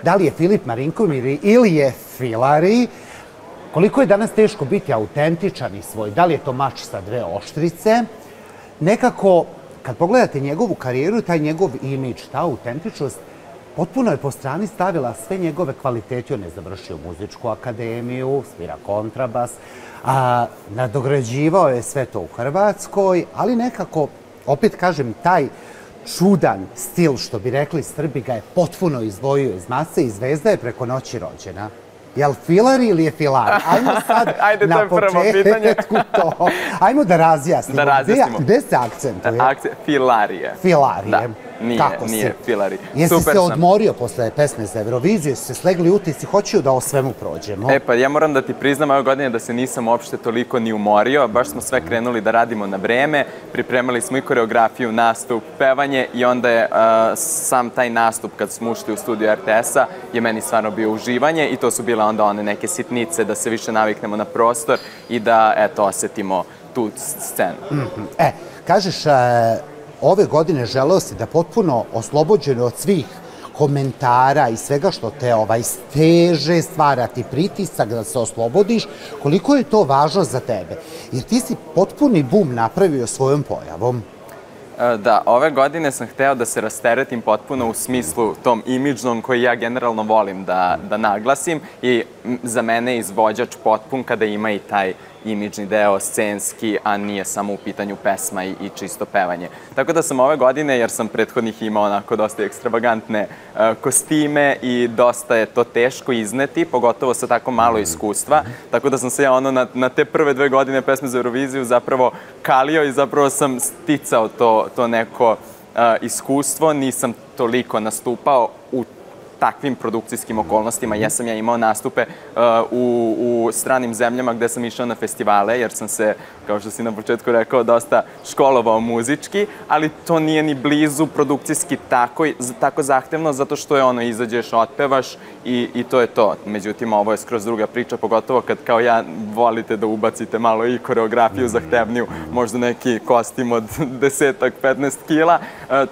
Da li je Filip Marinković ili je Filari? Koliko je danas teško biti autentičan i svoj? Da li je to mač sa dve oštrice? Nekako, kad pogledate njegovu karijeru, taj njegov imidž, ta autentičnost, potpuno je po strani stavila sve njegove kvalitete. On je završio muzičku akademiju, svira kontrabas, nadograđivao je sve to u Hrvatskoj, ali nekako, opet kažem, taj čudan stil, što bi rekli Srbi, ga je potpuno izdvojio iz mase i Zvezda je preko noći rođena. Je li Filari ili je Filari? Ajmo sad na početku to. Ajmo da razjasnimo. Da razjasnimo. Gde se akcentuje? Filarije. Filarije. Da, nije Filari. Jesi se odmorio posle pesme za Euroviziju? Jesi se slegli utisci? Hoću da o svemu prođemo. Pa ja moram da ti priznam ove godine da se nisam uopšte toliko ni umorio. Baš smo sve krenuli da radimo na vreme. Pripremali smo i koreografiju, nastup, pevanje i onda je sam taj nastup kad smo ušli u studio RTS-a je meni stvarno bio uživanje i to su bile onda one neke sitnice da se više naviknemo na prostor i da, eto, osetimo tu scenu. Kažeš, ove godine želeo si da potpuno oslobođeno od svih komentara i svega što te steže, stvarati pritisak da se oslobodiš, koliko je to važno za tebe? Jer ti si potpuni bum napravio svojom pojavom. Da, ove godine sam hteo da se rasteretim potpuno u smislu tom imidžnom koji ja generalno volim da naglasim i za mene je izvođač potpun kada ima i taj imidžni deo, scenski, a nije samo u pitanju pesma i čisto pevanje. Tako da sam ove godine, jer sam prethodnih imao onako dosta ekstravagantne kostime i dosta je to teško izneti, pogotovo sa tako malo iskustva, tako da sam se ja na te prve 2 godine pesme za Euroviziju zapravo kalio i zapravo sam sticao to neko iskustvo, nisam toliko nastupao u takvim produkcijskim okolnostima. Jesam ja imao nastupe u stranim zemljama gde sam išao na festivale, jer sam se, kao što si na početku rekao, dosta školovao muzički, ali to nije ni blizu produkcijski tako zahtevno, zato što je ono, izađeš, otpevaš i to je to. Međutim, ovo je skroz druga priča, pogotovo kad kao ja volite da ubacite malo i koreografiju zahtevniju, možda neki kostim od 10-15 kila.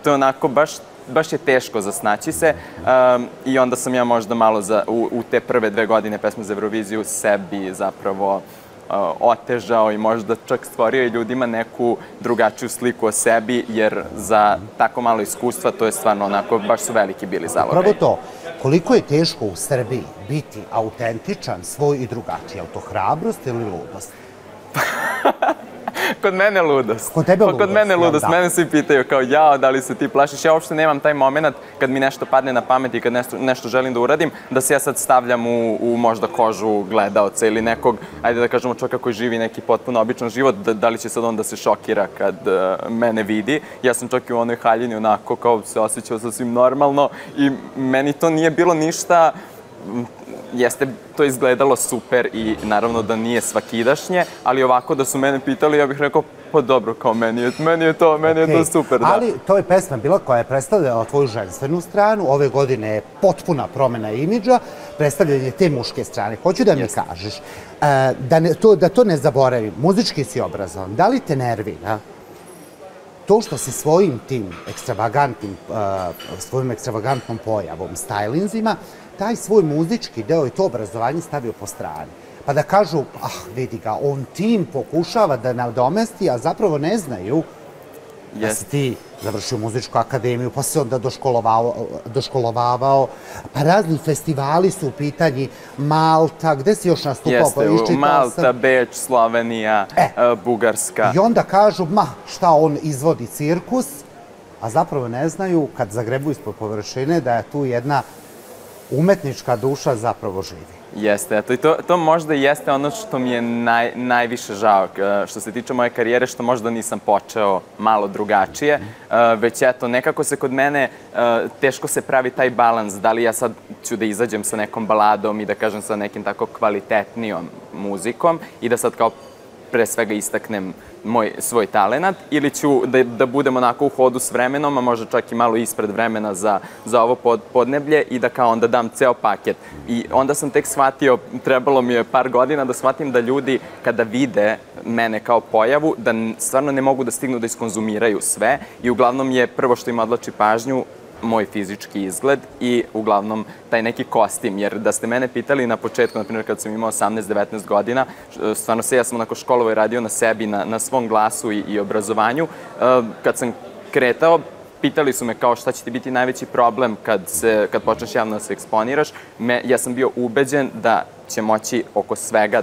To je onako baš je teško zasnaći se i onda sam ja možda malo u te prve 2 godine pesme za Euroviziju sebi zapravo otežao i možda čak stvorio i ljudima neku drugačiju sliku o sebi, jer za tako malo iskustva to je stvarno onako, baš su veliki bili zalogaji. Pravo to, koliko je teško u Srbiji biti autentičan, svoj i drugačiji? Je li to hrabrost ili ludost? Kod mene ludost. Kod tebe ludost. Kod mene ludost. Mene svi pitaju kao, jao, da li se ti plašiš? Ja uopšte nemam taj moment kad mi nešto padne na pamet i kad nešto želim da uradim, da se ja sad stavljam u možda kožu gledaoca ili nekog, ajde da kažemo, čovjeka koji živi neki potpuno običan život, da li će sad on da se šokira kad mene vidi. Ja sam čak i u onoj haljini onako kao se osjećao sasvim normalno i meni to nije bilo ništa. Jeste to izgledalo super i naravno da nije svakidašnje, ali ovako da su mene pitali, ja bih rekao, pa dobro, kao meni je to super, da. Ali to je pesma bila koja je predstavljala tvoju ženstvenu stranu, ove godine je potpuna promena imidža, predstavljanje te muške strane. Hoću da mi kažeš, da to ne zaboravim, muzički si obrazovan, da li te nervira to što si svojim tim svojim ekstravagantnom pojavom, stajlinzima, taj svoj muzički deo i to obrazovanje stavio po strani? Pa da kažu, vidi ga, on tim pokušava da nadomesti, a zapravo ne znaju da si ti završio muzičku akademiju, pa se onda doškolovavao, pa razni festivali su u pitanji, Malta, gde si još nastupao? Jeste, Malta, Beč, Slovenija, Bugarska. I onda kažu, šta on izvodi cirkus, a zapravo ne znaju, kad zagrebu ispod površine, da je tu jedna umetnička duša zapravo živi. Jeste, eto, i to možda jeste ono što mi je najviše žao. Što se tiče moje karijere, što možda nisam počeo malo drugačije, već eto, nekako se kod mene teško se pravi taj balans, da li ja sad ću da izađem sa nekom baladom i da kažem sa nekim tako kvalitetnijom muzikom i da sad kao pre svega istaknem svoj talenat, ili ću da budem onako u hodu s vremenom, a možda čak i malo ispred vremena za ovo podneblje i da kao onda dam ceo paket. I onda sam tek shvatio, trebalo mi je par godina da shvatim da ljudi kada vide mene kao pojavu, da stvarno ne mogu da stignu da iskonzumiraju sve i uglavnom je prvo što im odlači pažnju moj fizički izgled i uglavnom taj neki kostim, jer da ste mene pitali na početku, na primjer kad sam imao 18-19 godina, stvarno ja sam onako školovao i radio na sebi, na svom glasu i obrazovanju. Kad sam kretao, pitali su me kao šta će ti biti najveći problem kad počneš javno da se eksponiraš. Ja sam bio ubeđen da će moći oko svega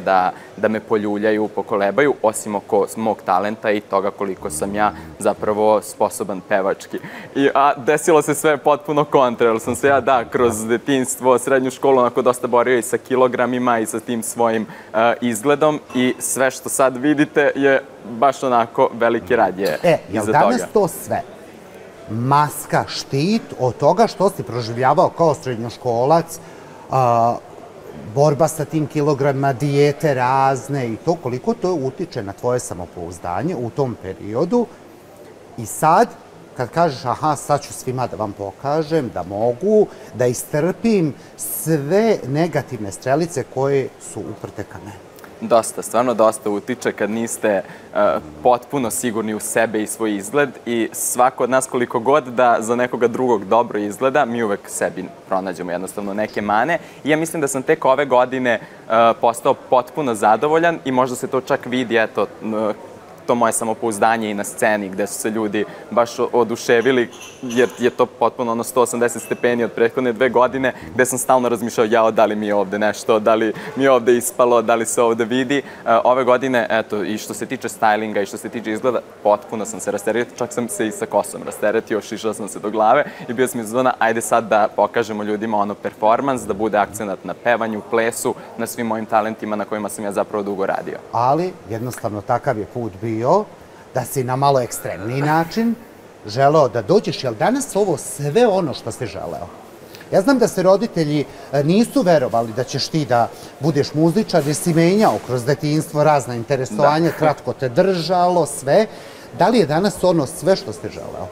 da me poljuljaju, pokolebaju, osim oko mog talenta i toga koliko sam ja zapravo sposoban pevački. A desilo se sve potpuno kontra, jer sam se ja, kroz detinjstvo, srednju školu, onako dosta borio i sa kilogramima i sa tim svojim izgledom i sve što sad vidite je baš onako veliki rad je jel iza toga. danas to sve maska, štit od toga što si proživljavao kao srednjoškolac, borba sa tim kilogramima, dijete razne i to, koliko to utiče na tvoje samopouzdanje u tom periodu. I sad, kad kažeš, aha, sad ću svima da vam pokažem da mogu, da istrpim sve negativne strelice koje su uprte ka meni. Dosta, stvarno dosta utiče kad niste potpuno sigurni u sebe i svoj izgled i svako od nas koliko god da za nekoga drugog dobro izgleda, mi uvek sebi pronađemo jednostavno neke mane i ja mislim da sam tek ove godine postao potpuno zadovoljan i možda se to čak vidi, eto, to moje samopouzdanje i na sceni gde su se ljudi baš oduševili jer je to potpuno 180 stepeni od prethodne 2 godine gde sam stalno razmišljao jao da li mi je ovde nešto, da li mi je ovde ispalo, da li se ovde vidi. Ove godine, eto, i što se tiče stylinga i što se tiče izgleda, potpuno sam se rasteretio, čak sam se i sa kosom rasteretio, šišao sam se do glave i bio sam izvona, ajde sad da pokažemo ljudima ono performans, da bude akcenat na pevanju, plesu, na svim mojim talentima na kojima sam ja zapravo dugo radio. Ali, jednostavno, takav je put bio da si na malo ekstremniji način želeo da dođeš, jer danas ovo sve ono što si želeo. Ja znam da se roditelji nisu verovali da ćeš ti da budeš muzičar, jer si menjao kroz detinjstvo razna interesovanja, kratko te držalo, sve. Da li je danas ono sve što si želeo?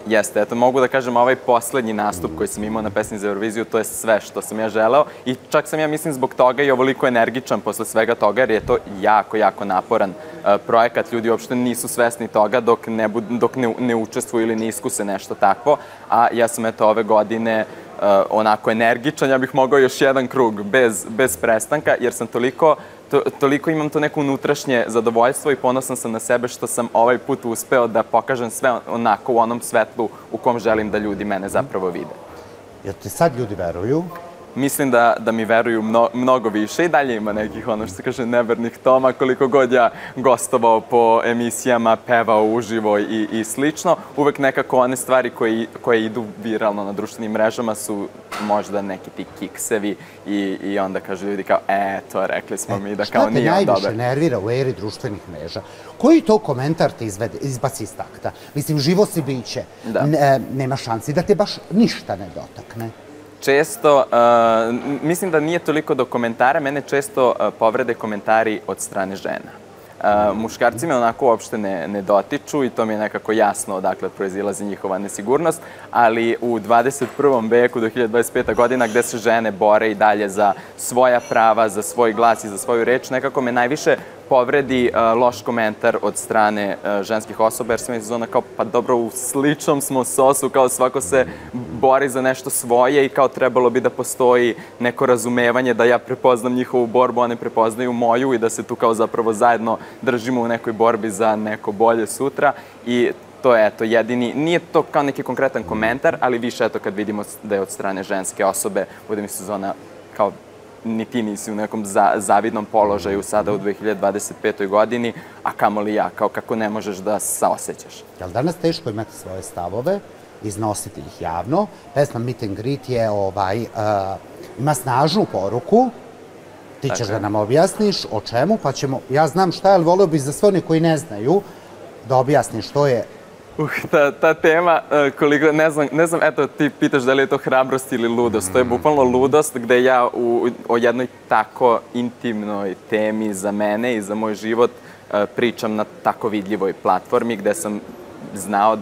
Jeste. Eto, mogu da kažem, ovaj poslednji nastup koji sam imao na Pesmi za Euroviziju, to je sve što sam ja želeo i čak sam ja, mislim, zbog toga i ovoliko energičan posle svega toga, jer je to jako naporan projekat. Ljudi uopšte nisu svesni toga dok ne učestvuju ili ne iskuse nešto takvo, a ja sam, eto, ove godine onako energičan, ja bih mogao još jedan krug bez prestanka, jer sam toliko imam to neko unutrašnje zadovoljstvo i ponosan sam na sebe što sam ovaj put uspeo da pokažem sve onako u onom svetlu u kom želim da ljudi mene zapravo vide. Jel ti sad ljudi veruju? Mislim da mi veruju mnogo više i dalje ima nekih, ono što se kaže, nevernih Toma, koliko god ja gostovao po emisijama, pevao uživo i slično. Uvek nekako one stvari koje idu viralno na društvenim mrežama su možda neki ti kiksevi i onda kažu ljudi kao, to rekli smo mi da kao nije on dobar. Šta te najviše nervira u eri društvenih mreža? Koji to komentar te izbaci iz takta? Mislim, živo si biće, nema šansi da te baš ništa ne dotakne. Često, mislim da nije toliko do komentara, mene često povrede komentari od strane žena. Muškarci me onako uopšte ne dotiču i to mi je nekako jasno odakle proizilazi njihova nesigurnost, ali u 21. veku, 2025. godina, gde se žene bore i dalje za svoja prava, za svoj glas i za svoju reč, nekako me najviše povredi loš komentar od strane ženskih osoba, jer sam je zona kao, pa dobro, u sličnom smo sosu, kao svako se bori za nešto svoje i kao trebalo bi da postoji neko razumevanje da ja prepoznam njihovu borbu, one prepoznaju moju i da se tu kao zapravo zajedno držimo u nekoj borbi za neko bolje sutra i to je, eto, jedini, nije to kao neki konkretan komentar, ali više, eto, kad vidimo da je od strane ženske osobe, bude mi se zona kao ni ti nisi u nekom zavidnom položaju sada u 2025. godini, a kamoli ja, kao kako ne možeš da saosećaš. Je li danas teško imati svoje stavove, iznositi ih javno? Pesma Meet and Greet je, ima snažnu poruku, ti ćeš da nam objasniš o čemu, pa ćemo, ja znam šta je, ali volio bih za sve one koji ne znaju, da objasniš što je. Ta tema, koliko, ne znam, eto, ti pitaš da li je to hrabrost ili ludost. To je bukvalno ludost gde ja o jednoj tako intimnoj temi za mene i za moj život pričam na tako vidljivoj platformi gde sam znao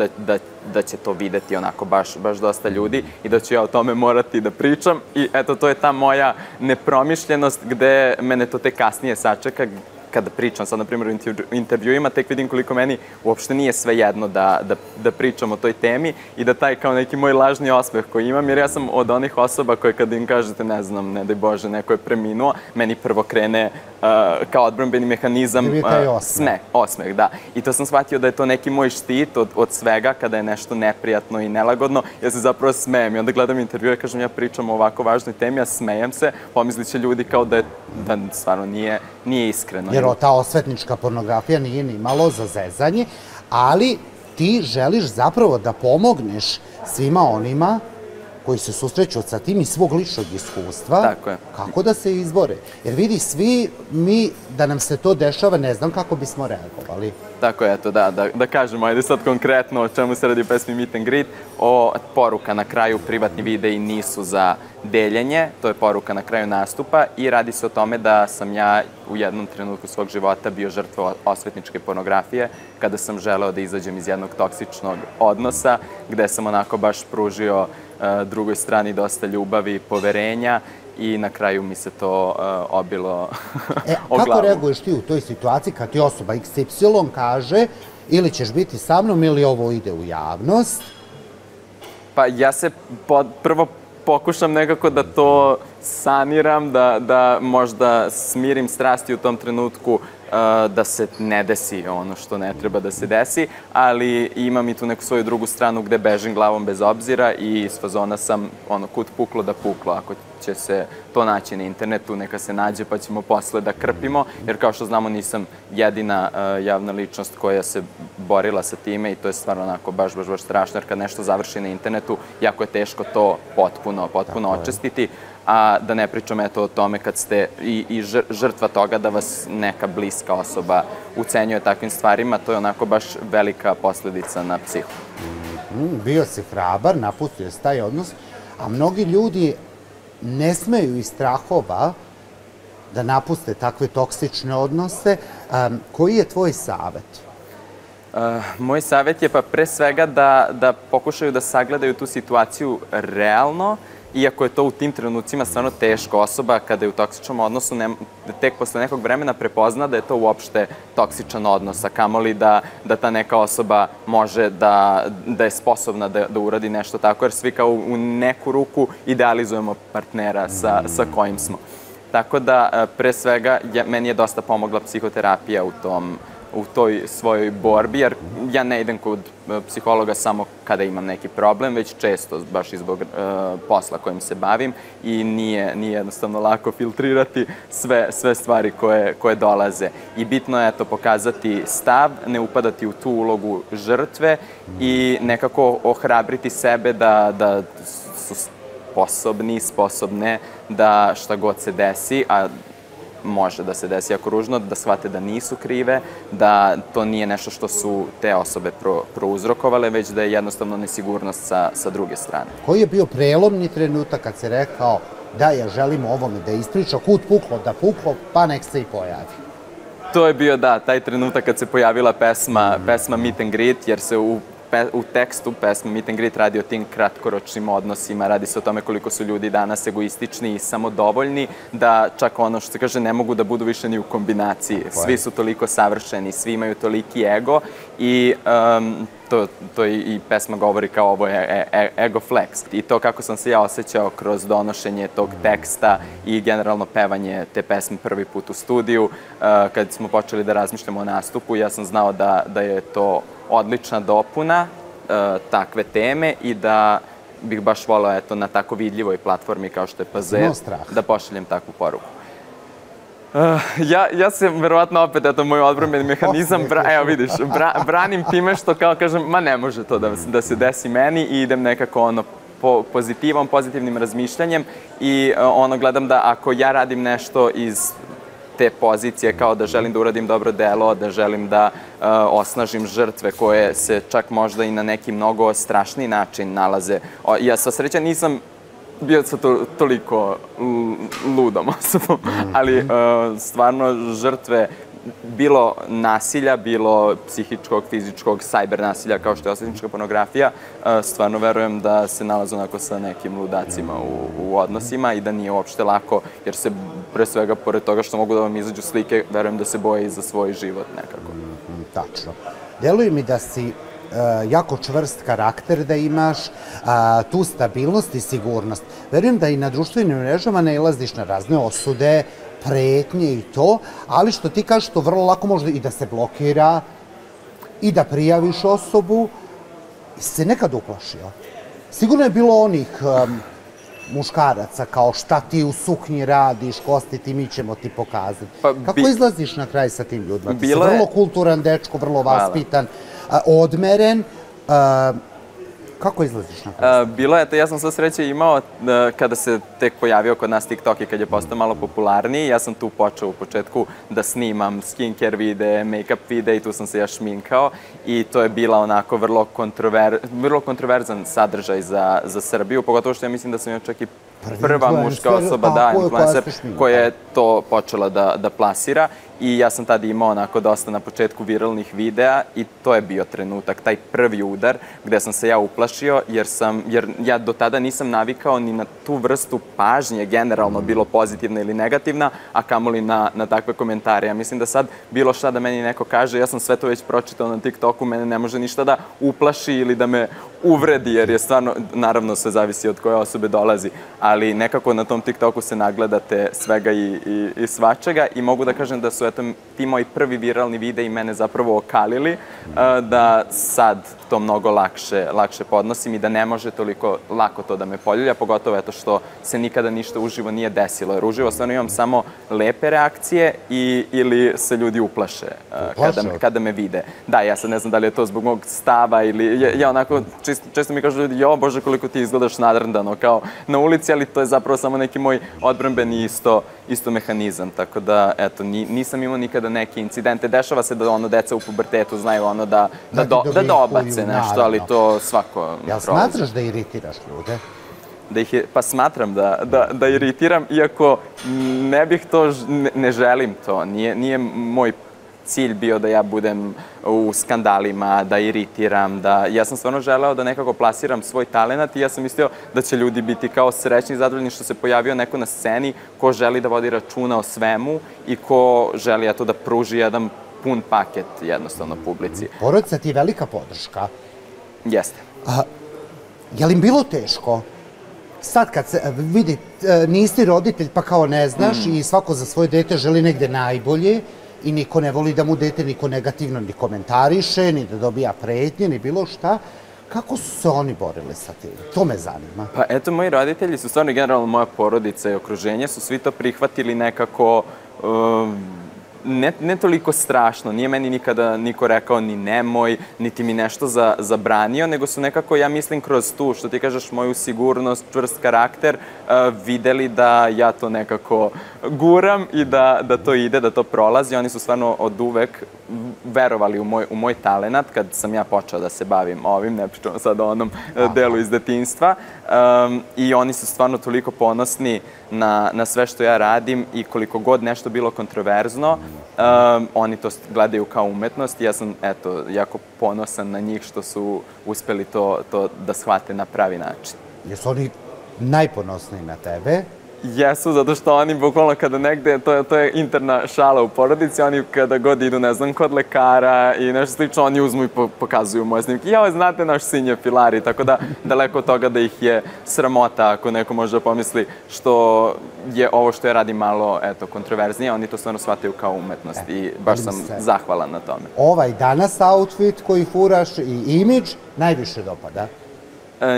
da će to videti onako baš dosta ljudi i da ću ja o tome morati da pričam. I eto, to je ta moja nepromišljenost gde mene to tek kasnije sačeka kada pričam sad, na primjer, u intervjuima, tek vidim koliko meni uopšte nije sve jedno da pričam o toj temi i da taj kao neki moj lažni osmeh koji imam, jer ja sam od onih osoba koje kada im kažete, ne znam, ne daj Bože, neko je preminuo, meni prvo krene kao odbrambeni mehanizam osmeh, da. I to sam shvatio da je to neki moj štit od svega kada je nešto neprijatno i nelagodno. Ja se zapravo smejem i onda gledam intervjue i kažem ja pričam o ovako važnoj temi, a smejem se, pomislit će ljudi kao da stvarno nije iskreno. Jer ta osvetnička pornografija nije ni malo za zezanje, ali ti želiš zapravo da pomogneš svima onima koji se susreću sa tim iz svog ličnog iskustva, kako da se izbore. Jer vidi, svi mi, da nam se to dešava, ne znam kako bismo reagovali. Tako je, eto, da kažemo, ajde sad konkretno o čemu se radi u pesmi Meet and Greet, poruka na kraju, privatni videi nisu za deljenje, to je poruka na kraju nastupa i radi se o tome da sam ja u jednom trenutku svog života bio žrtva osvetničke pornografije, kada sam želeo da izađem iz jednog toksičnog odnosa, gde sam onako baš pružio drugoj strani dosta ljubavi i poverenja i na kraju mi se to obilo o glavu. Kako reaguješ ti u toj situaciji kad ti osoba XY kaže ili ćeš biti sa mnom ili ovo ide u javnost? Pa ja se prvo pokušam nekako da to saniram, da možda smirim strasti u tom trenutku, da se ne desi ono što ne treba da se desi, ali imam i tu neku svoju drugu stranu gde bežim glavom bez obzira i iz fazona sam kud puklo da puklo. Ako će se to naći na internetu, neka se nađe pa ćemo posle da krpimo, jer kao što znamo nisam jedina javna ličnost koja se borila sa time i to je stvarno onako baš strašno, jer kad nešto završi na internetu, jako je teško to potpuno očistiti. A da ne pričam o tome kad ste i žrtva toga da vas neka bliska osoba ucenjuje takvim stvarima, to je onako baš velika posledica na psihu. Bio si hrabar, napustio si taj odnos, a mnogi ljudi ne smeju iz strahova da napuste takve toksične odnose. Koji je tvoj savet? Moj savet je pa pre svega da pokušaju da sagledaju tu situaciju realno, iako je to u tim trenucima stvarno teško. Osoba kada je u toksičnom odnosu tek posle nekog vremena prepozna da je to uopšte toksičan odnos, a kamoli da ta neka osoba može da je sposobna da uradi nešto tako, jer svi kao u neku ruku idealizujemo partnera sa kojim smo. Tako da, pre svega, meni je dosta pomogla psihoterapija u toj svojoj borbi, jer ja ne idem kod psihologa samo kada imam neki problem, već često, baš i zbog posla kojim se bavim i nije jednostavno lako filtrirati sve stvari koje dolaze. I bitno je pokazati stav, ne upadati u tu ulogu žrtve i nekako ohrabriti sebe da su sposobne da šta god se desi, a može da se desi jako ružno, da shvate da nisu krive, da to nije nešto što su te osobe prouzrokovale, već da je jednostavno nesigurnost sa druge strane. Koji je bio prelomni trenutak kad si rekao da ja želim o ovome da ispriča, kud puklo da puklo, pa nek se i pojavi? To je bio, da, taj trenutak kad se pojavila pesma Meet and Greet, jer se u tekstu pesme Meet and Greet radi o tim kratkoročnim odnosima, radi se o tome koliko su ljudi danas egoistični i samodovoljni, da čak ono što se kaže ne mogu da budu više ni u kombinaciji. Svi su toliko savršeni, svi imaju toliki ego i to i pesma govori kao ovo je ego flex. I to kako sam se ja osjećao kroz donošenje tog teksta i generalno pevanje te pesme prvi put u studiju, kad smo počeli da razmišljamo o nastupu, ja sam znao da je to odlična dopuna takve teme i da bih baš volao na tako vidljivoj platformi kao što je PZ da pošaljem takvu poruku. Ja se, verovatno opet, moj odbrambeni mehanizam, evo vidiš, branim time što kao kažem, ma ne može to da se desi meni i idem nekako pozitivnim razmišljanjem i gledam da ako ja radim nešto iz te pozicije kao da želim da uradim dobro delo, da želim da osnažim žrtve koje se čak možda i na neki mnogo strašniji način nalaze. Ja sva sreća nisam bio sa toliko ludom osobom, ali stvarno žrtve bilo nasilja, bilo psihičkog, fizičkog, sajber nasilja kao što je osvetnička pornografija, stvarno verujem da se nalaze onako sa nekim ludacima u odnosima i da nije uopšte lako, jer se pre svega, pored toga što mogu da vam izađu slike, verujem da se boje i za svoj život nekako. Tačno. Deluje mi da si jako čvrst karakter da imaš, tu stabilnost i sigurnost. Verujem da i na društvenim mrežama nailaziš na razne osude, pretnje i to, ali što ti kažeš, to vrlo lako može i da se blokira i da prijaviš osobu. Se nekad uplašio? Sigurno je bilo onih muškaraca kao šta ti u suknji radiš, Kosti, mi ćemo ti pokazati. Kako izlaziš na kraj sa tim ljudima? Ti si vrlo kulturan dečko, vrlo vaspitan, odmeren. Kako izlaziš na kraj? Bilo je, ja sam sva sreće imao kada se tek pojavio kod nas TikTok i kad je postao malo popularniji, ja sam tu počeo u početku da snimam skincare videe, make-up videe i tu sam se ja šminkao i to je bila onako vrlo kontroverzan sadržaj za Srbiju, pogotovo što ja mislim da sam ja čak i prva muška osoba, influencer, koja je to počela da plasira i ja sam tada imao onako dosta na početku viralnih videa i to je bio trenutak, taj prvi udar gde sam se ja uplašio jer ja do tada nisam navikao ni na tu vrstu pažnje, generalno bilo pozitivna ili negativna, a kamoli na takve komentare. Ja mislim da sad bilo šta da meni neko kaže, ja sam sve to već pročitao na TikToku, mene ne može ništa da uplaši ili da me uvredi, jer je stvarno, naravno sve zavisi od koje osobe dolazi, ali nekako na tom TikToku se nagledate svega i svačega i mogu da kažem da su ti moji prvi viralni videi mene zapravo okalili, da sad to mnogo lakše podnosim i da ne može toliko lako to da me poljulja, pogotovo što se nikada ništa uživo nije desilo, jer uživo stvarno imam samo lepe reakcije ili se ljudi uplaše kada me vide. Da, ja sad ne znam da li je to zbog mog stava ili ja onako, često mi kažu ljudi, jo Bože koliko ti izgledaš nadrndano kao na ulici, ali to je zapravo samo neki moj odbrambeni isto mehanizam, tako da, eto, nisam imao nikada neke incidente. Dešava se da deca u pubertetu znaju da dobace nešto, ali to svako prolazi. Jel smatraš da iritiraš ljude? Pa smatram da iritiram, iako ne bih to, ne želim to. Nije moj cilj bio da ja budem u skandalima, da iritiram, ja sam stvarno želeo da nekako plasiram svoj talenat i ja sam mislio da će ljudi biti kao srećni i zadovoljni što se pojavio neko na sceni ko želi da vodi računa o svemu i ko želi da pruži jedan pun paket jednostavno publici. Porodica ti je velika podrška. Jeste. Je li im bilo teško? Sad kad se vidi, nisi roditelj pa kao ne znaš i svako za svoje dete želi negde najbolje i niko ne voli da mu dete niko negativno ni komentariše, ni da dobija pretnje, ni bilo šta. Kako su se oni borili sa tim? To me zanima. Pa eto, moji roditelji su stvarno, generalno moja porodica i okruženje su svi to prihvatili nekako ne toliko strašno, nije meni nikada niko rekao ni nemoj, niti mi nešto zabranio, nego su nekako, ja mislim, kroz tu, što ti kažeš, moju sigurnost, čvrst karakter, videli da ja to nekako guram i da to ide, da to prolazi. Oni su stvarno od uvek verovali u moj talenat, kad sam ja počeo da se bavim ovim, ne pričamo sad o onom delu iz detinjstva, i oni su stvarno toliko ponosni na sve što ja radim i koliko god nešto bilo kontroverzno, oni to gledaju kao umetnost i ja sam, eto, jako ponosan na njih što su uspeli to da shvate na pravi način. Jesu oni najponosniji na tebe? Jesu, zato što oni bukvalno kada negde, to je interna šala u porodici, oni kada god idu, ne znam, kod lekara i nešto slično, oni uzmu i pokazuju moje snimke. Jao, znate, naš sin je Filari, tako da daleko od toga da ih je sramota, ako neko može da pomisli što je ovo što ja radim malo, eto, kontroverznije, oni to stvarno shvataju kao umetnost i baš sam zahvalan na tome. Ovaj danas outfit koji furaš i imidž najviše dopada?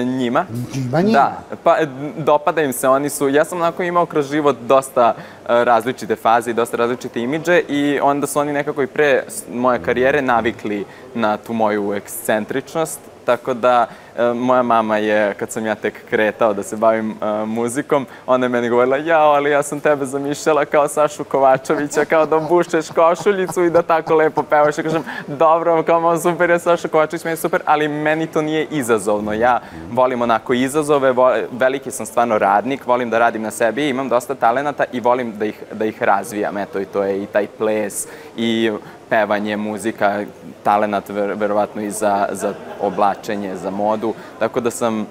Njima? Njima? Da, pa dopada im se, oni su, ja sam onako imao kroz život dosta različite faze i dosta različite imidže i onda su oni nekako i pre moje karijere navikli na tu moju ekscentričnost, tako da moja mama je, kad sam ja tek kretao da se bavim muzikom, ona je meni govorila, jao, ali ja sam tebe zamišljala kao Sašu Kovačevića, kao da obušeš košuljicu i da tako lepo pevaš. Ja kažem, dobro, kao mam super je Saša Kovačević, meni je super, ali meni to nije izazovno. Ja volim onako izazove, veliki sam stvarno radnik, volim da radim na sebi, imam dosta talenata i volim da ih razvijam. Eto, i to je i taj ples i pevanje, muzika, talenat verovatno i za oblačenje, za modu. Tako da sam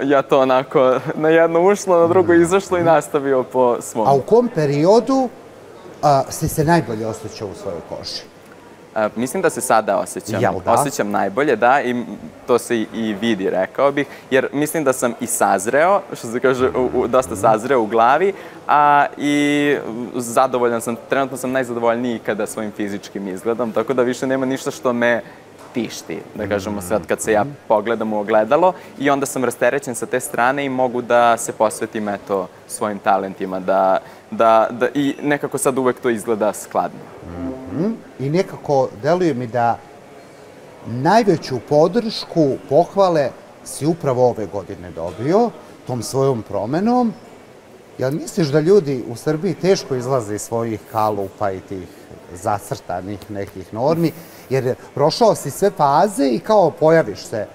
ja to onako na jedno ušlo, na drugo izašlo i nastavio po svom. A u kom periodu si se najbolje osjećao u svojoj koži? Mislim da se sada osjećam. Jel da? Osjećam najbolje, da, i to se i vidi, rekao bih, jer mislim da sam i sazreo, što se kaže, dosta sazreo u glavi, a i zadovoljan sam, trenutno sam najzadovoljniji kada svojim fizičkim izgledom, tako da više nema ništa što me tišti, da kažemo sad kad se ja pogledam u ogledalo i onda sam rasterećen sa te strane i mogu da se posvetim eto svojim talentima, i nekako sad uvek to izgleda skladno. I nekako deluje mi da najveću podršku, pohvale si upravo ove godine dobio, tom svojom promenom. Jel misliš da ljudi u Srbiji teško izlaze iz svojih kalupa i tih zacrtanih nekih normi, jer prošao si sve faze i kao pojaviš se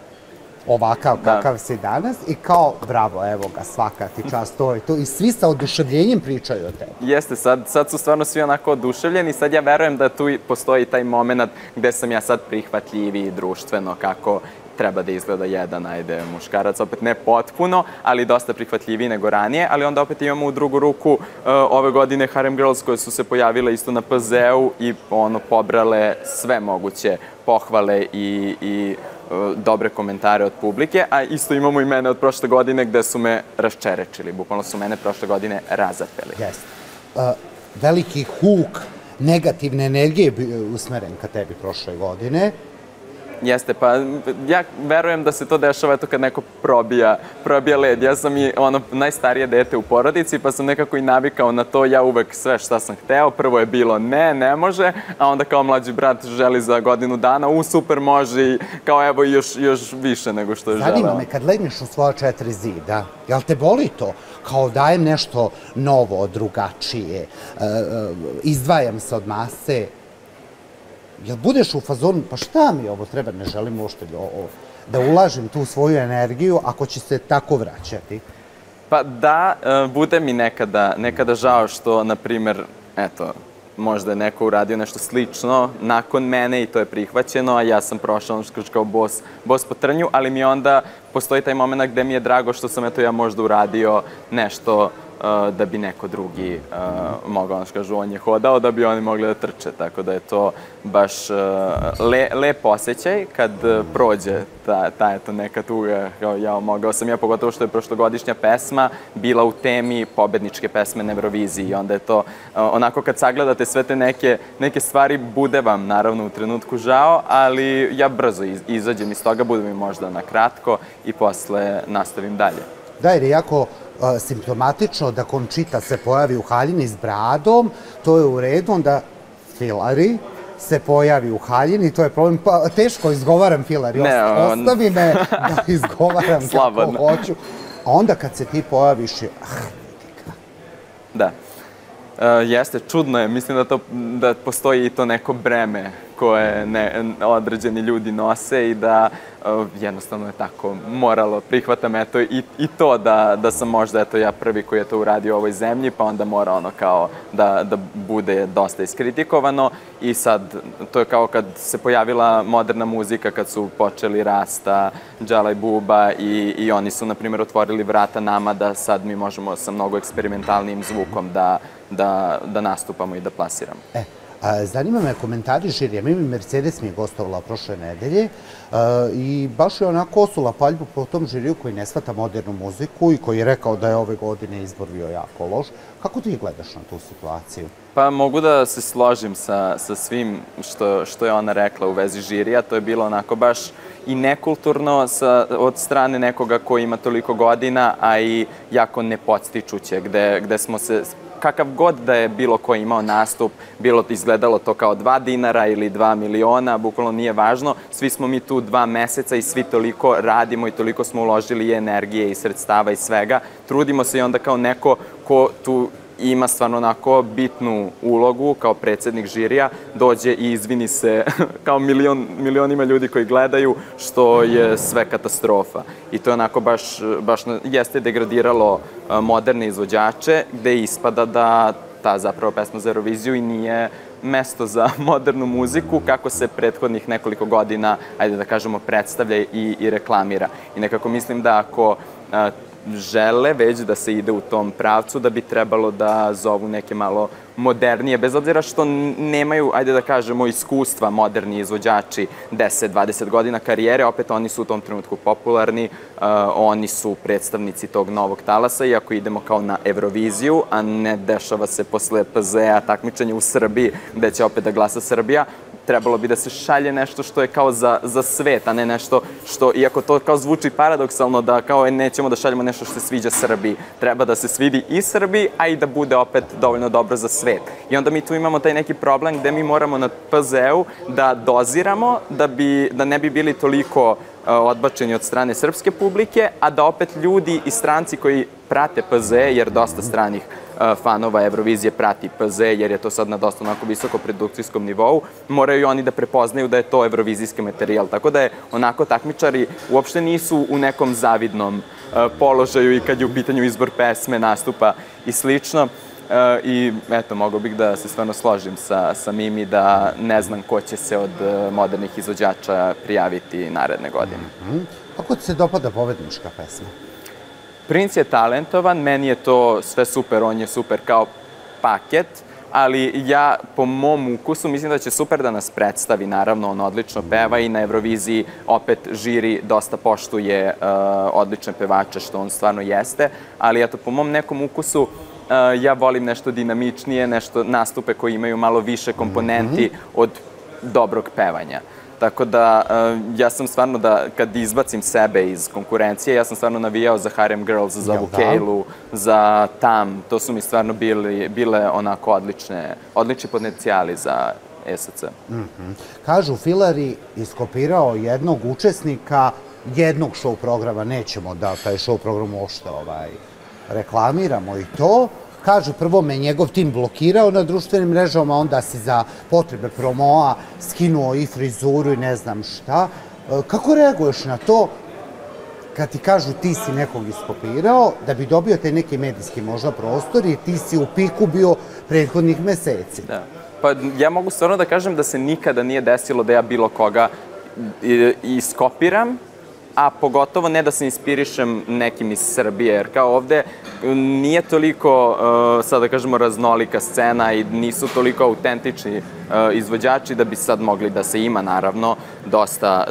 ovakav kakav si danas i kao bravo, evo ga, svaka ti čast, to i to. I svi sa oduševljenjem pričaju o tebi. Jeste, sad su stvarno svi onako oduševljeni. Sad ja verujem da tu postoji taj moment gde sam ja sad prihvatljiviji društveno, kako treba da izgleda jedan, ajde, muškarac, opet ne potpuno, ali dosta prihvatljiviji nego ranije, ali onda opet imamo u drugu ruku ove godine Harem Girls koje su se pojavile isto na PZ-u i pobrale sve moguće pohvale i dobre komentare od publike, a isto imamo i mene od prošle godine gde su me raščerečili, bukvalno su mene prošle godine razapeli. Jeste. Veliki huk negativne energije je usmeren ka tebi prošle godine. Jeste, pa ja verujem da se to dešava eto kad neko probija led. Ja sam i ono najstarije dete u porodici, pa sam nekako i navikao na to, ja uvek sve šta sam hteo. Prvo je bilo ne može, a onda kao mlađi brat želi za godinu dana, super može i kao evo još više nego što je želeo. Zanima me, kad legneš u svoja 4 zida, jel te boli to? Kao dajem nešto novo, drugačije, izdvajam se od mase. Jel budeš u fazonu, pa šta mi ovo treba, ne želim uopšte da ulažem tu svoju energiju ako će se tako vraćati? Pa da, bude mi nekada žao što, na primer, eto, možda je neko uradio nešto slično nakon mene i to je prihvaćeno, a ja sam prošao kao bos po trnju, ali mi onda postoji taj moment gde mi je drago što sam eto ja možda uradio nešto da bi neko drugi mogao, ono što kažu, on je hodao, da bi oni mogli da trče, tako da je to baš lep osjećaj kad prođe ta eto neka tuga, kao ja mogao sam ja, pogotovo što je prošlogodišnja pesma bila u temi pobedničke pesme na Euroviziji i onda je to onako kad sagledate sve te neke stvari, bude vam naravno u trenutku žao, ali ja brzo izađem iz toga, bude mi možda na kratko i posle nastavim dalje. Da, jer je jako simptomatično da Končita se pojavi u haljini s bradom, to je u redu, onda Filari se pojavi u haljini, to je problem, pa teško izgovaram Filari, ostavi me da izgovaram kako hoću. A onda kad se ti pojaviš je, Da. Jeste, čudno je, mislim da postoji i to neko breme koje određeni ljudi nose i da jednostavno je tako moralo, prihvatam eto i to da sam možda eto ja prvi koji je to uradio u ovoj zemlji, pa onda mora ono kao da bude dosta iskritikovano i sad to je kao kad se pojavila moderna muzika, kad su počeli Rasta, Džala i Buba i oni su na primjer otvorili vrata nama da sad mi možemo sa mnogo eksperimentalnijim zvukom da nastupamo i da plasiramo. Zanima me komentari žirija. Mimi Mercedes mi je gostovala prošle nedelje i baš je onako osula paljbu po tom žiriju koji ne shvata modernu muziku i koji je rekao da je ove godine izbor bio jako loš. Kako ti gledaš na tu situaciju? Pa mogu da se složim sa svim što je ona rekla u vezi žirija. To je bilo onako baš i nekulturno od strane nekoga koji ima toliko godina, a i jako nepodstičuće, gde smo se kakav god da je bilo ko imao nastup, bilo izgledalo to kao 2 dinara ili 2 miliona, bukvalno nije važno. Svi smo mi tu 2 meseca i svi toliko radimo i toliko smo uložili i energije i sredstava i svega. Trudimo se i onda kao neko ko tu ima stvarno onako bitnu ulogu kao predsednik žirija, dođe i izvini se kao milionima ljudi koji gledaju, što je sve katastrofa. I to je onako baš jeste degradiralo moderne izvođače, gde ispada da ta zapravo pesma za Euroviziju i nije mesto za modernu muziku, kako se prethodnih nekoliko godina, ajde da kažemo, predstavlja i reklamira. I nekako mislim da ako žele već da se ide u tom pravcu, da bi trebalo da zovu neke malo modernije, bez obzira što nemaju, ajde da kažemo, iskustva moderni izvođači 10-20 godina karijere, opet oni su u tom trenutku popularni, oni su predstavnici tog novog talasa i ako idemo kao na Euroviziju, a ne dešava se posle PZ-a takmičenje u Srbiji, gde će opet da glasa Srbija, trebalo bi da se šalje nešto što je kao za svet, a ne nešto što, iako to kao zvuči paradoksalno, da kao nećemo da šaljemo nešto što se sviđa Srbiji. Treba da se svidi i Srbiji, a i da bude opet dovoljno dobro za svet. I onda mi tu imamo taj neki problem gde mi moramo na PZ-u da doziramo, da ne bi bili toliko odbačeni od strane srpske publike, a da opet ljudi i stranci koji prate PZ, jer dosta stranih fanova Eurovizije prati PZ, jer je to sad na dosta onako visoko produkcijskom nivou, moraju i oni da prepoznaju da je to evrovizijski materijal. Tako da je onako takmičari uopšte nisu u nekom zavidnom položaju i kad je u pitanju izbor pesme, nastupa i slično. I eto, mogao bih da se stvarno složim sa Mimi da ne znam ko će se od modernih izvođača prijaviti naredne godine. Kako ti se dopada pobednička pesma? Princ je talentovan, meni je to sve super, on je super kao paket, ali ja, po mom ukusu, mislim da će super da nas predstavi, naravno, on odlično peva i na Euroviziji opet žiri dosta poštuje odlične pevače, što on stvarno jeste, ali eto, po mom nekom ukusu, ja volim nešto dinamičnije, nešto nastupe koji imaju malo više komponenti od dobrog pevanja. Tako da, ja sam stvarno da, kad izbacim sebe iz konkurencije, ja sam stvarno navijao za Harem Girls, za Vukejlu, za Tam. To su mi stvarno bile onako odlični potencijali za ESC. Kažu, Filari iskopirao jednog učesnika jednog show programa, nećemo da taj show program uopšte reklamiramo i to. Kažu, prvo me njegov tim blokirao na društvenim mrežama, onda si za potrebe promoa skinuo i frizuru i ne znam šta. Kako reaguješ na to kad ti kažu ti si nekog iskopirao, da bi dobio taj neki medijski možda prostor i ti si u piku bio prethodnih meseci? Da. Pa ja mogu stvarno da kažem da se nikada nije desilo da ja bilo koga iskopiram, a pogotovo ne da se inspirišem nekim iz Srbije, jer kao ovde nije toliko, sad da kažemo, raznolika scena i nisu toliko autentični izvođači da bi sad mogli da se ima, naravno,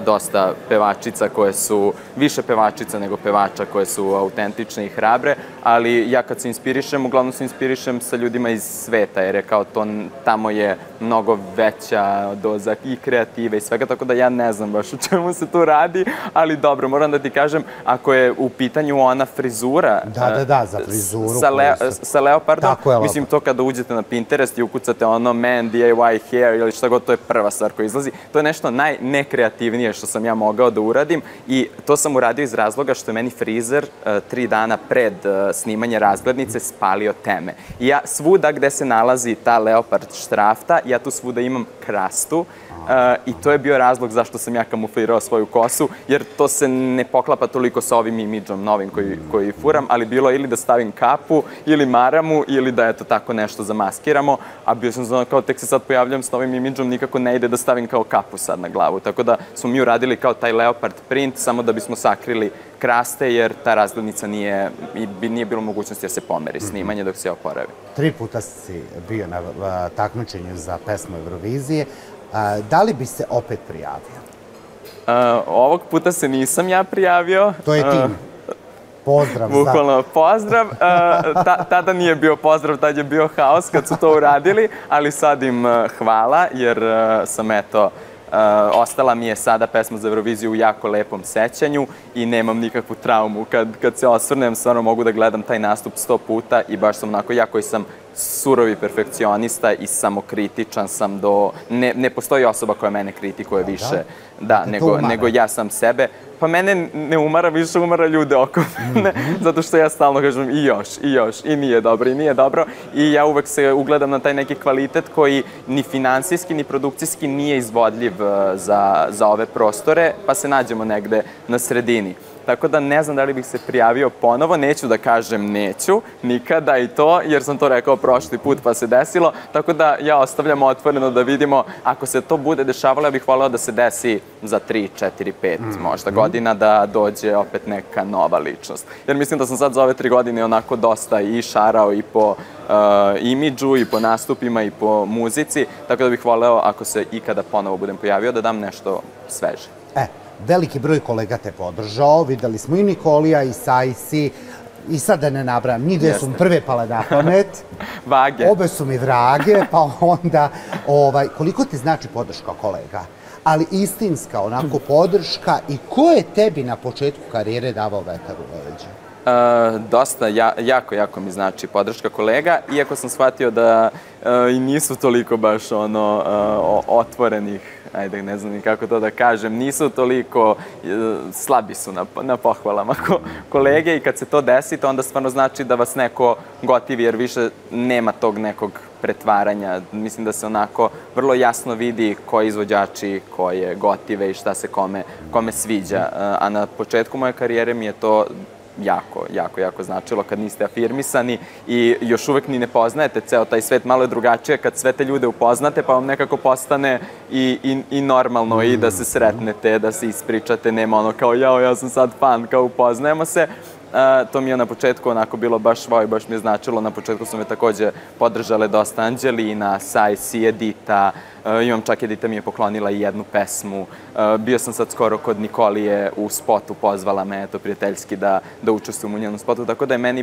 dosta pevačica koje su, više pevačica nego pevača koje su autentične i hrabre, ali ja kad se inspirišem, uglavnom se inspirišem sa ljudima iz sveta, jer je kao to, tamo je mnogo veća doza i kreative i svega, tako da ja ne znam baš o čemu se tu radi, ali dobro, moram da ti kažem, ako je u pitanju ona frizura... Da, za frizuru. Sa leopardom, mislim, to kada uđete na Pinterest i ukucate ono man, DIY hair ili šta god, to je prva stvar koja izlazi. To je nešto najnekreativnije što sam ja mogao da uradim i to sam uradio iz razloga što je meni frizer 3 dana pred snimanje razglednice spalio teme. I ja svuda gde se nalazi ta leopard štrafta, ja tu svuda imam krastu i to je bio razlog zašto sam ja kamuflirao svoju kosu, jer to se ne poklapa toliko sa ovim imidžom novim koji furam, ali bilo ili da stavim kapu ili maramu ili da eto tako nešto zamaskiramo, a bio sam znao kao tek se sad pojavljam s novim imidžom, nikako ne ide da stavim kao kapu sad na glavu, tako da smo mi uradili kao taj leopard print samo da bismo sakrili kraste, jer ta razglednica nije bilo mogućnosti da se pomeri snimanje dok se oporavi. 3 puta si bio na takmičenju za pesmu Eurovizije. Da li bi se opet prijavio? Ovog puta se nisam ja prijavio. To je tim. Pozdrav. Bukvalno, pozdrav. Tada nije bio pozdrav, tad je bio haos kad su to uradili, ali sad im hvala, jer sam eto... Ostala mi je sada pesma za Euroviziju u jako lepom sećanju i nemam nikakvu traumu. Kad se osvrnem, stvarno mogu da gledam taj nastup 100 puta i baš sam onako, ja koji sam surovi perfekcionista i samokritičan sam do... Ne postoji osoba koja mene kritikuje više, nego ja sam sebe. Pa mene ne umara, više umara ljude oko mene, zato što ja stalno kažem i još, i nije dobro. I ja uvek se ugledam na taj neki kvalitet koji ni finansijski, ni produkcijski nije izvodljiv za ove prostore, pa se nađemo negde na sredini. Tako da ne znam da li bih se prijavio ponovo, neću da kažem neću, nikada i to, jer sam to rekao prošli put pa se desilo, tako da ja ostavljam otvoreno da vidimo, ako se to bude dešavalo, ja bih voleo da se desi za 3, 4, 5 možda godina, da dođe opet neka nova ličnost. Jer mislim da sam sad za ove 3 godine onako dosta i šarao i po imidžu, i po nastupima, i po muzici, tako da bih voleo, ako se ikada ponovo budem pojavio, da dam nešto sveže. Veliki broj kolega te podržao, videli smo i Nikolija i Sajsi, i sad da ne nabrajam, njih dve su mi prve pale na pamet. Vage. Obe su mi vrage, pa onda, koliko ti znači podrška kolega? Ali istinska, onako, podrška i ko je tebi na početku karijere davao vetar u leđa? Dosta, jako mi znači podrška kolega, iako sam shvatio da i nisu toliko baš otvorenih, ajde, ne znam ni kako to da kažem, nisu toliko, slabi su na pohvalama kolege i kad se to desi, to onda stvarno znači da vas neko gotivi, jer više nema tog nekog pretvaranja. Mislim da se onako vrlo jasno vidi koji izvođači, koje gotive i šta se kome sviđa. A na početku moje karijere mi je to jako značilo kad niste afirmisani i još uvek ni ne poznajete ceo taj svet. Malo je drugačije kad sve te ljude upoznate, pa vam nekako postane i normalno i da se sretnete, da se ispričate, nema ono kao ja sam sad fan, kao upoznajemo se. To mi je na početku onako bilo baš i baš mi je značilo. Na početku su me takođe podržale dosta Anđelina, Sajsi, Edita. Imam čak, Edita mi je poklonila i jednu pesmu. Bio sam sad skoro kod Nikolije u spotu, pozvala me, prijateljski, da učestvujem u njenom spotu. Tako da je meni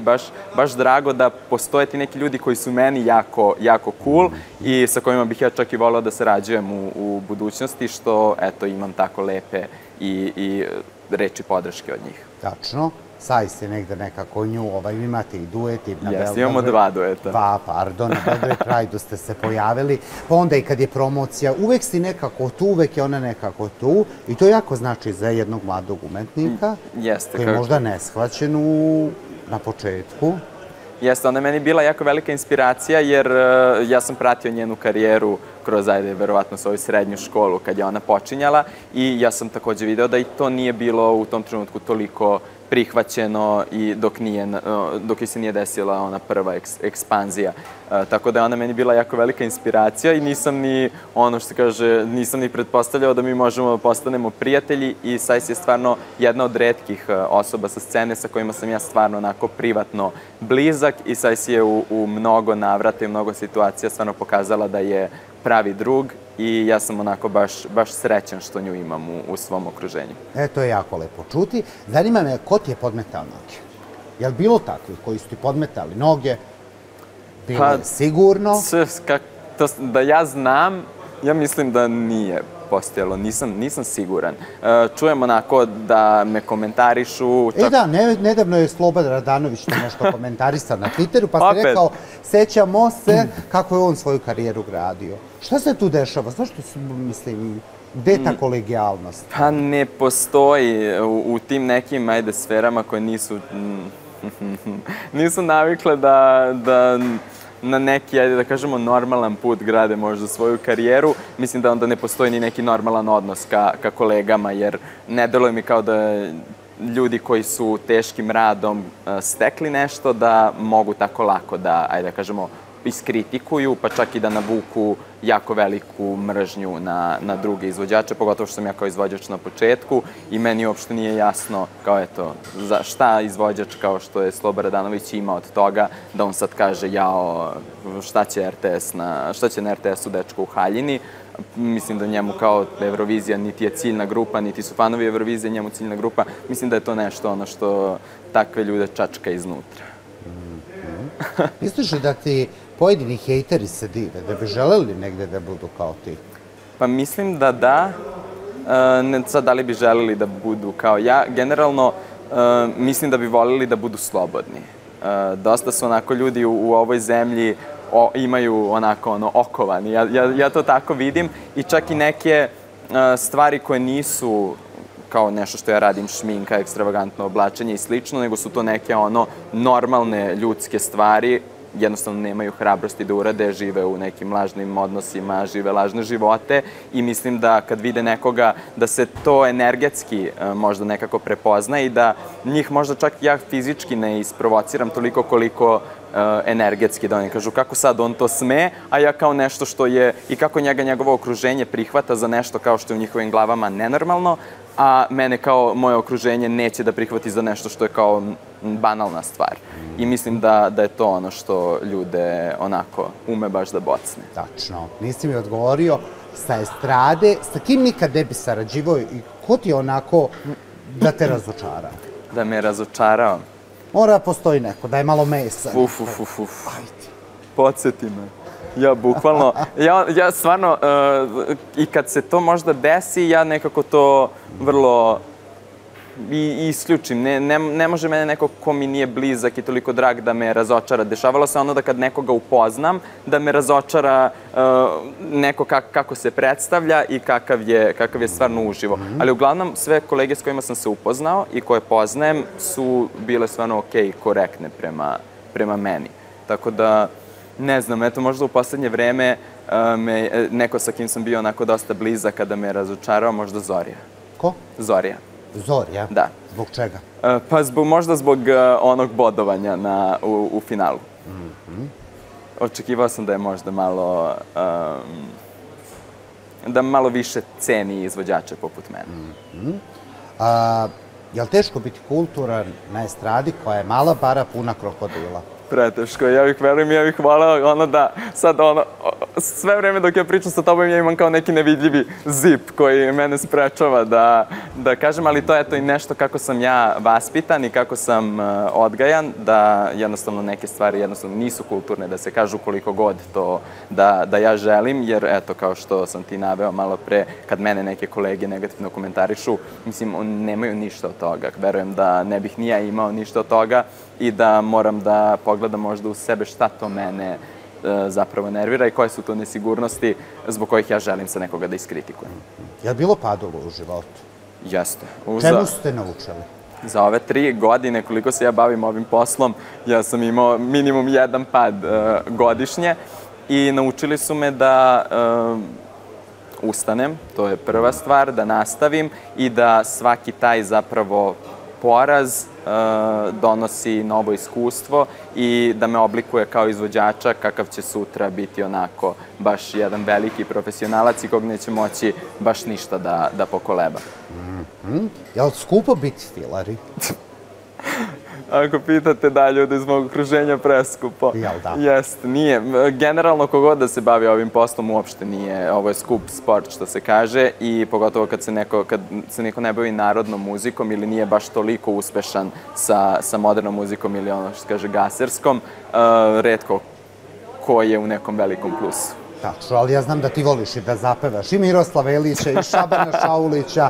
baš drago da postoje ti neki ljudi koji su meni jako cool i sa kojima bih ja čak i voleo da sarađujem u budućnosti, što, eto, imam tako lepe i reči podrške od njih. Tačno. Sajs je negde nekako nju, imate i dueti. Jeste, imamo 2 dueta. Pardon, na Belgrade Pride-u ste se pojavili, pa onda i kad je promocija, uvek si nekako tu, uvek je ona nekako tu i to jako znači za jednog mladog umetnika, koji je možda neshvaćen na početku. Jeste, ona je meni bila jako velika inspiracija, jer ja sam pratio njenu karijeru kroz, verovatno, svoju srednju školu kad je ona počinjala i ja sam takođe video da i to nije bilo u tom trenutku toliko prihvaćeno i dok se nije desila ona prva ekspanzija. Tako da je ona meni bila jako velika inspiracija i nisam ni, ono što se kaže, nisam ni pretpostavljao da mi možemo da postanemo prijatelji i Sajs je stvarno jedna od retkih osoba sa scene sa kojima sam ja stvarno onako privatno blizak i Sajs je u mnogo navrata i mnogo situacija stvarno pokazala da je pravi drug i ja sam onako baš srećan što nju imam u svom okruženju. To je jako lepo čuti. Zanima me, ko ti je podmetao noge? Je li bilo takvi koji su ti podmetali noge? Bilo je sigurno? Da ja znam, ja mislim da nije postojalo, nisam siguran. Čujem onako da me komentarišu... Nedavno je Slobodan Radanović to nešto komentarisao na Twitteru, pa si rekao, sećamo se kako je on svoju karijeru gradio. Šta se tu dešava? Zašto su, mislim, gde je ta kolegijalnost? Pa ne postoji u tim nekim, sferama koje nisu navikle da na neki, da kažemo, normalan put grade možda svoju karijeru. Mislim da onda ne postoji ni neki normalan odnos ka kolegama, jer ne deluje mi kao da ljudi koji su teškim radom stekli nešto da mogu tako lako da kažemo, iskritikuju, pa čak i da navuku jako veliku mržnju na druge izvođače, pogotovo što sam ja kao izvođač na početku i meni uopšte nije jasno kao šta izvođač kao što je Sloba Radanović ima od toga da on sad kaže šta će na RTS-u dečko u haljini. Mislim da njemu kao Eurovizija niti je ciljna grupa, niti su fanovi Eurovizije njemu ciljna grupa. Mislim da je to nešto ono što takve ljude čačka iznutra. Misliš li da ti pojedini hejteri se dive, da bi želeli negde da budu kao ti? Pa mislim da. Sad, da li bi želeli da budu kao ja? Generalno, mislim da bi voleli da budu slobodni. Dosta su onako ljudi u ovoj zemlji imaju onako okovani. Ja to tako vidim i čak i neke stvari koje nisu kao nešto što ja radim, šminka, ekstravagantno oblačenje i slično, nego su to neke normalne ljudske stvari, jednostavno nemaju hrabrosti da urade, žive u nekim lažnim odnosima, žive lažne živote i mislim da kad vide nekoga da se to energetski možda nekako prepozna i da njih možda čak ja fizički ne isprovociram toliko koliko energetski, da oni kažu kako sad on to sme, a ja kao nešto što je i kako njegovo okruženje prihvata za nešto kao što je u njihovim glavama nenormalno, a mene kao moje okruženje neće da prihvati za nešto što je kao banalna stvar. I mislim da je to ono što ljude onako ume baš da bocne. Tačno. Nisi mi odgovorio sa estrade, sa kim nikad ne bi sarađivao i ko ti onako da te razočara? Da me razočarao? Mora da postoji neko, da je malo mesa. Ajde. Podsjeti me. Ja bukvalno, ja stvarno, i kad se to možda desi, ja nekako to vrlo isključim. Ne može mene neko ko mi nije blizak i toliko drag da me razočara. Dešavalo se ono da kad nekoga upoznam, da me razočara neko kako se predstavlja i kakav je stvarno uživo. Ali uglavnom sve kolege s kojima sam se upoznao i koje poznajem su bile stvarno okej, korektne prema meni. Tako da, ne znam, eto možda u poslednje vreme neko sa kim sam bio onako dosta blizak kada me razočarao, možda Zorija. Ko? Zorija. Zorija? Da. Zbog čega? Pa možda zbog onog bodovanja u finalu. Očekivao sam da je možda malo, da malo više ceni izvođače poput mene. Je li teško biti kulturan na estradi koja je mala bara puna krokodila? Preteško. Ja bih verujem, ja bih voleo ono da sad sve vreme dok ja pričam sa tobom ja imam kao neki nevidljivi zip koji mene sprečava da kažem, ali to je to i nešto kako sam ja vaspitan i kako sam odgajan, da jednostavno neke stvari jednostavno nisu kulturne, da se kažu koliko god to da ja želim, jer eto kao što sam ti naveo malo pre, kad mene neke kolege negativno komentarišu, mislim, nemaju ništa od toga. Verujem da ne bih ni ja imao ništa od toga i da moram da pogledam možda u sebe šta to mene zapravo nervira i koje su to nesigurnosti zbog kojih ja želim sa nekoga da iskritikujem. Je li bilo padova u životu? Jeste. Čemu ste naučili? Za ove 3 godine koliko se ja bavim ovim poslom, ja sam imao minimum 1 pad godišnje i naučili su me da ustanem, to je prva stvar, da nastavim i da svaki taj zapravo poraz donosi novo iskustvo i da me oblikuje kao izvođača kakav će sutra biti onako baš jedan veliki profesionalac i kog neće moći baš ništa da pokoleba. Je li skupo biti stilari? Ako pitate da ljude iz mog okruženja preskupo. Jel da? Jeste, nije. Generalno kogod da se bavi ovim poslom uopšte nije. Ovo je skup sport što se kaže i pogotovo kad se neko ne bavi narodnom muzikom ili nije baš toliko uspešan sa modernom muzikom ili ono što se kaže gaserskom, retko ko je u nekom velikom plusu. Tačno, ali ja znam da ti voliš i da zapevaš i Miroslava Ilića i Šabana Šaulića.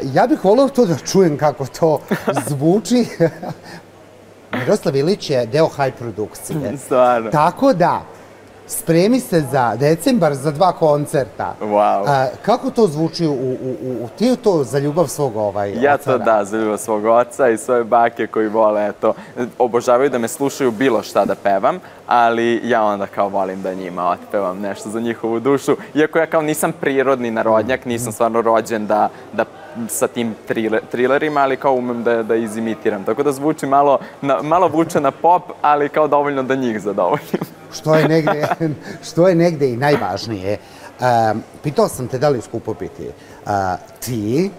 Ja bih volio to da čujem kako to zvuči. Miroslav Ilić je deo High produkcije. Stvarno. Tako da, spremi se za decembar za 2 koncerta. Wow. Kako to zvuči ti to za ljubav svog oca? Ja to da, za ljubav svog oca i svoje bake koji vole, eto, obožavaju da me slušaju bilo šta da pevam, ali ja onda kao volim da njima otpevam nešto za njihovu dušu. Iako ja kao nisam prirodni narodnjak, nisam stvarno rođen da sa tim trilerima, ali kao umem da izimitiram. Tako da zvuči malo vuče na pop, ali kao dovoljno da njih zadovoljim. Što je negde i najvažnije. Pitao sam te da li je skupo biti ti,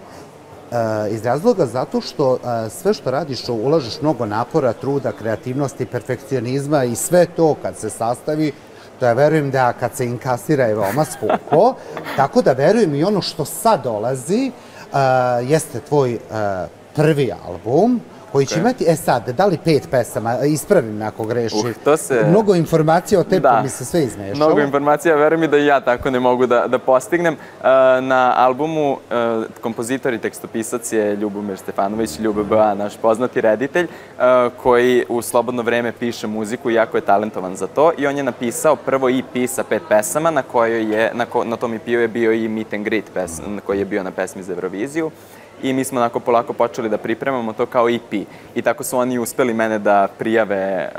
iz razloga zato što sve što radiš ulažeš mnogo napora, truda, kreativnosti, perfekcionizma i sve to kad se sastavi, to ja verujem da kad se inkasira je veoma skupo, tako da verujem i ono što sad dolazi jeste tvoj prvi album koji će imati, sad, da li 5 pesama, ispravim me ako grešim, to se... mnogo informacija o tebi mi se sve izmešalo. Mnogo informacija, verujem mi da i ja tako ne mogu da postignem. Na albumu kompozitor i tekstopisac je Ljubomir Stefanović, LJUBBA, naš poznati reditelj, koji u slobodno vreme piše muziku i jako je talentovan za to. I on je napisao prvo EP sa 5 pesama, na tom EP-u je bio i Meet and Greet koji je bio na pesmi za Euroviziju. I mi smo onako polako počeli da pripremamo to kao EP. I tako su oni uspeli mene da prijave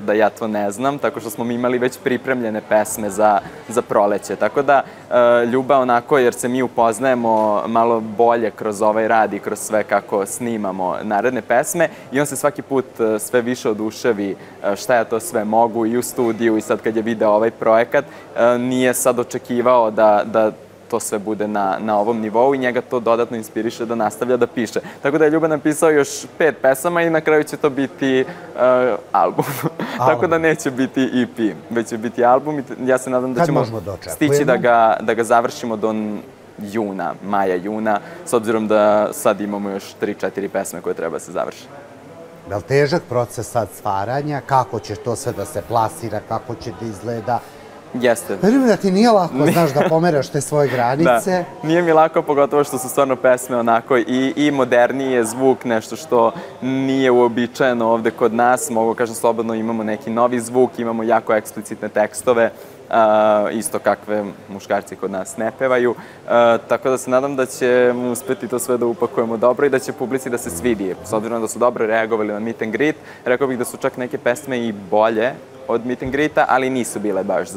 da ja to ne znam, tako što smo mi imali već pripremljene pesme za proleće. Tako da Ljuba onako, jer se mi upoznajemo malo bolje kroz ovaj rad i kroz sve kako snimamo naredne pesme i on se svaki put sve više oduševi šta ja to sve mogu i u studiju i sad kad je video ovaj projekat, nije sad očekivao da to sve bude na ovom nivou i njega to dodatno inspiriše da nastavlja da piše. Tako da je Ljuba napisao još 5 pesama i na kraju će to biti album. Tako da neće biti EP, već će biti album i ja se nadam da ćemo stići da ga završimo do juna, maja, juna, s obzirom da sad imamo još 3-4 pesme koje treba se završiti. Je li težak proces sad stvaranja? Kako će to sve da se plasira? Kako će da izgleda? Jeste. Verujem da ti nije lako, znaš, da pomeraš te svoje granice. Da, nije mi lako, pogotovo što su stvarno pesme onako i moderniji je zvuk, nešto što nije uobičajeno ovde kod nas. Mogu kažem slobodno, imamo neki novi zvuk, imamo jako eksplicitne tekstove, isto kakve muškarci kod nas ne pevaju. Tako da se nadam da ćemo uspeti to sve da upakujemo dobro i da će publici da se svidi. S obzirom da su dobro reagovali na Meet and Greet, rekao bih da su čak neke pesme i bolje od Meet and Greeta, ali nisu bile baš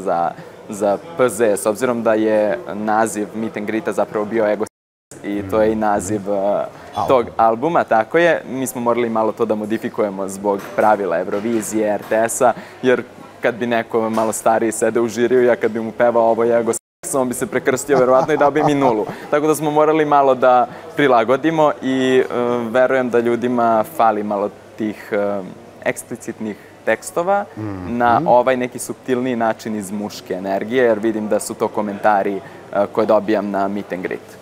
za PZ, s obzirom da je naziv Meet and Greeta zapravo bio Ego i to je i naziv tog albuma, tako je. Mi smo morali malo to da modifikujemo zbog pravila Eurovizije, RTS-a, jer kad bi neko malo stariji sede u žiriju, ja kad bi mu pevao ovo je Ego on bi se prekrstio verovatno i dao bi mi nulu. Tako da smo morali malo da prilagodimo i verujem da ljudima fali malo tih eksplicitnih tekstova na ovaj neki suptilniji način iz muške energije, jer vidim da su to komentari koje dobijam na Meet and Greet.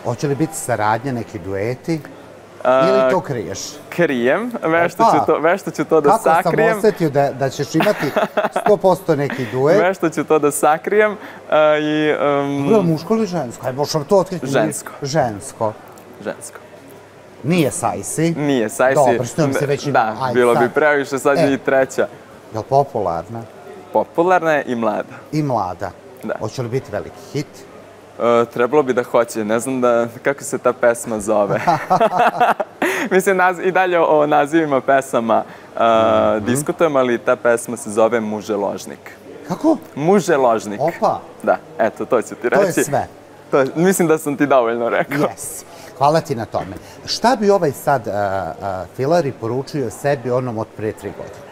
Hoće li biti saradnja, neki dueti? Ili to kriješ? Krijem, vešto ću to da sakrijem. Kako sam osetio da ćeš imati 100% neki duet? Vešto ću to da sakrijem. Bilo muško ili žensko? Ajde, možemo to otkriti. Žensko. Žensko. Žensko. Nije Sajsi. Nije Sajsi. Dobro, što mi se već ima. Da, bilo bi previše, sad je i treća. Je li popularna? Popularna je i mlada. I mlada. Da. Hoće li biti veliki hit? Trebalo bi da hoće, ne znam kako se ta pesma zove. Mislim, i dalje o nazivima pesama diskutujem, ali ta pesma se zove Muže ložnik. Kako? Muže ložnik. Opa. Da, eto, to ću ti reći. To je sve. Mislim da sam ti dovoljno rekao. Jes. Hvala ti na tome. Šta bi ovaj sad Filari poručio sebi onom od pre 3 godine?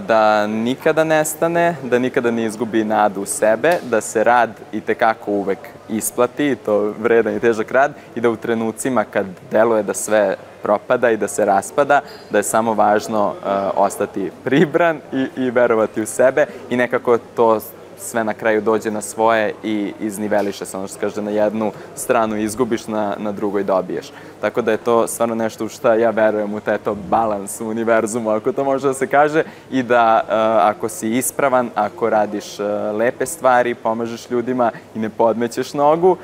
Da nikada nestane, da nikada ne izgubi nadu u sebe, da se rad itekako uvek isplati, i to vredan i težak rad, i da u trenucima kad deluje da sve propada i da se raspada, da je samo važno ostati pribran i verovati u sebe i nekako to sve na kraju dođe na svoje i izniveliše se, ono što se kaže, na jednu stranu izgubiš, na drugoj dobiješ. Tako da je to stvarno nešto u što ja verujem, u taj to balans u univerzumu, ako to može da se kaže, i da ako si ispravan, ako radiš lepe stvari, pomažeš ljudima i ne podmećeš nogu,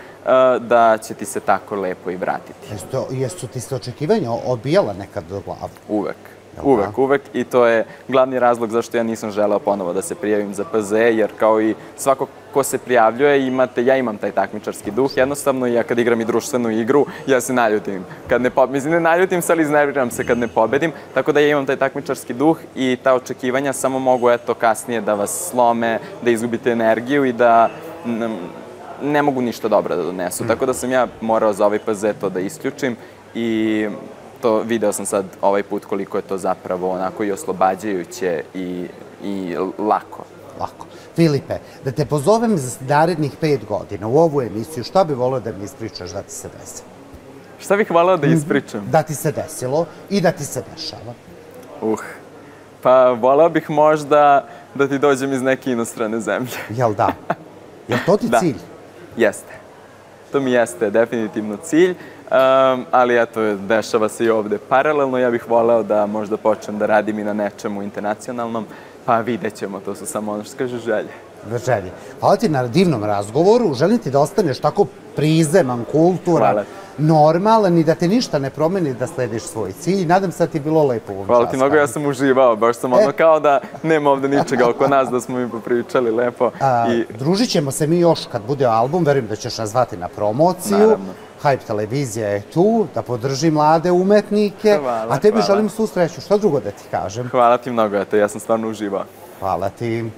da će ti se tako lepo i vratiti. Jesu ti se očekivanja odbijala nekad do glavu? Uvek. I to je glavni razlog zašto ja nisam želeo ponovo da se prijavim za PZ, jer kao i svako ko se prijavljuje, ja imam taj takmičarski duh, jednostavno, ja kad igram i društvenu igru, ja se naljutim. Mislim, ne naljutim se, ali iznerviram se kad ne pobedim, tako da ja imam taj takmičarski duh i ta očekivanja samo mogu, eto, kasnije da vas slome, da izgubite energiju i da ne mogu ništa dobro da donesu. Tako da sam ja morao za ovaj PZ to da isključim i to video sam sad ovaj put koliko je to zapravo onako i oslobađajuće i lako. Lako. Filipe, da te pozovem za narednih 5 godina u ovu emisiju, šta bi volio da mi ispričaš da ti se desi? Šta bih voleo da ispričam? Da ti se desilo i da ti se dešava. Pa voleo bih možda da ti dođem iz neke inostrane zemlje. Jel da? Jel to ti cilj? Jeste. to mi jeste definitivno cilj. Ali eto, dešava se i ovde paralelno. Ja bih voleo da možda počnem da radim i na nečemu internacionalnom, pa vidjet ćemo, to su samo ono što kaže želje. Želje. Hvala ti na divnom razgovoru, želim ti da ostaneš tako prizeman, kulturan, normalan i da te ništa ne promeni da slediš svoj cilj. Nadam se da ti je bilo lepo u ovom času. Hvala ti mnogo, ja sam uživao, baš sam ono kao da nema ovde ničega oko nas, da smo mi popričali lepo. Družit ćemo se mi još kad bude album, verujem da ćeš nas zvati na promociju. Naravno. Hype televizija je tu, da podrži mlade umetnike, a tebi želim svu sreću, šta drugo da ti kažem? Hvala ti mnogo, eto, ja sam stvarno uživao. Hvala ti.